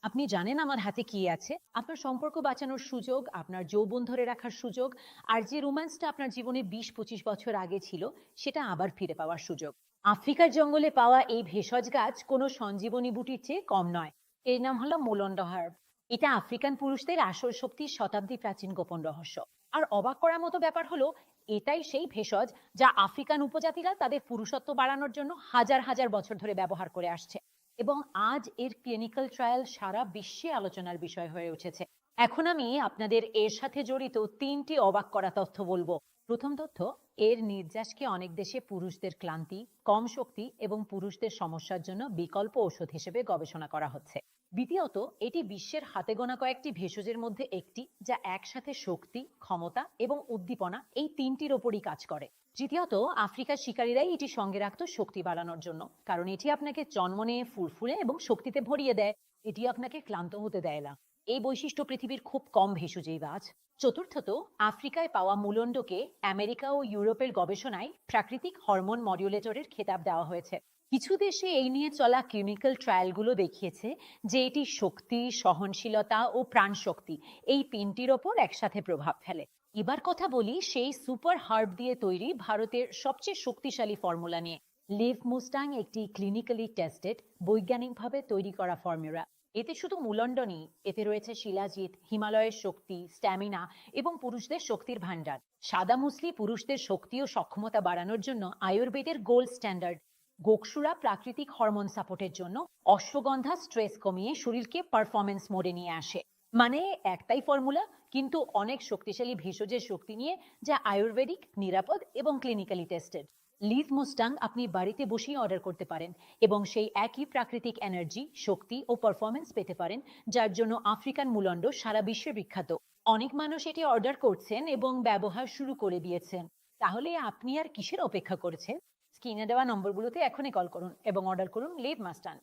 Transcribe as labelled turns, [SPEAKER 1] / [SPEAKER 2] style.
[SPEAKER 1] আপনি জানেন আমার হাতে কি আছে? আপনার সম্পর্ক বাঁচানোর সুযোগ, আপনার যৌবন ধরে রাখার সুযোগ, আর যে রোম্যান্সটা আপনার জীবনে ২০-২৫ বছর আগে ছিল, সেটা আবার ফিরে পাওয়ার সুযোগ। আফ্রিকার জঙ্গলে পাওয়া এই ভেষজ গাছ কোনো সঞ্জীবনী বুটির চেয়ে কম নয়। এর নাম হলো মোলন্ড হার্ব। এটা আফ্রিকান পুরুষদের আসল শক্তির শতাব্দী প্রাচীন গোপন রহস্য। আর অবাক করার মতো ব্যাপার হলো, এটাই সেই ভেষজ যা আফ্রিকান উপজাতিরা তাদের পুরুষত্ব বাড়ানোর জন্য হাজার হাজার বছর ধরে ব্যবহার করে আসছে। এবং আজ এর ক্লিনিক্যাল ট্রায়াল সারা বিশ্বে আলোচনার বিষয় হয়ে উঠেছে। এখন আমি আপনাদের এর সাথে জড়িত ৩টি অবাক করা তথ্য বলবো। প্রথম তথ্য, এর নির্যাসকে অনেক দেশে পুরুষদের ক্লান্তি, কম শক্তি এবং পুরুষদের সমস্যার জন্য বিকল্প ঔষধ হিসেবে গবেষণা করা হচ্ছে। দ্বিতীয়ত, এটি বিশ্বের হাতে গোনা কয়েকটি ভেষজের মধ্যে একটি, যা একসাথে শক্তি, ক্ষমতা এবং উদ্দীপনা এই তিনটির ওপরই কাজ করে। তৃতীয়ত, আফ্রিকার শিকারীরাই এটি সঙ্গে রাখতো শক্তি বাড়ানোর জন্য, কারণ এটি আপনাকে জন্মনে ফুরফুরে এবং শক্তিতে ভরিয়ে দেয়। এটি আপনাকে ক্লান্ত হতে দেয় না। এই বৈশিষ্ট্য পৃথিবীর খুব কম ভেষজেই বাজ। চতুর্থত, আফ্রিকায় পাওয়া মুলন্ডকে আমেরিকা ও ইউরোপের গবেষণায় প্রাকৃতিক হরমোন মডিউলেটরের খেতাব দেওয়া হয়েছে। কিছু দেশে এই নিয়ে চলা ক্লিনিক্যাল ট্রায়ালগুলো দেখিয়েছে যে এটি শক্তি, সহনশীলতা ও প্রাণশক্তি এই তিনটির ওপর একসাথে প্রভাব ফেলে। এবার কথা বলি সেই সুপার হার্ব দিয়ে তৈরি ভারতের সবচেয়ে শক্তিশালী ফর্মুলা নিয়ে। লিভ মুস্টাং একটি ক্লিনিক্যালি টেস্টেড, বৈজ্ঞানিকভাবে তৈরি করা ফর্মুলা। এতে শুধু মুলন্ড নেই, এতে রয়েছে শিলাজিৎ, হিমালয়ের শক্তি, স্ট্যামিনা এবং পুরুষদের শক্তির ভান্ডার। সাদা মুসলি পুরুষদের শক্তি ও সক্ষমতা বাড়ানোর জন্য আয়ুর্বেদের গোল্ড স্ট্যান্ডার্ড। গোকসুরা প্রাকৃতিক হরমোন সাপোর্টের জন্য। অশ্বগন্ধা স্ট্রেস কমিয়ে শরীরকে পারফরমেন্স মোডে নিয়ে আসে। মানে একটাই ফর্মুলা, কিন্তু অনেক শক্তিশালী ভেষজের শক্তি নিয়ে, যা আয়ুর্বেদিক, নিরাপদ এবং ক্লিনিক্যালি টেস্টেড। লিভ মুস্টাং আপনি বাড়িতে বসেই অর্ডার করতে পারেন এবং সেই একই প্রাকৃতিক এনার্জি, শক্তি ও পারফরমেন্স পেতে পারেন, যার জন্য আফ্রিকান মুলন্ড সারা বিশ্বে বিখ্যাত। অনেক মানুষ এটি অর্ডার করছেন এবং ব্যবহার শুরু করে দিয়েছেন। তাহলে আপনি আর কিসের অপেক্ষা করছেন? স্ক্রিনে দেওয়া নম্বরগুলোতে এখনই কল করুন এবং অর্ডার করুন লিভ মাস্টান।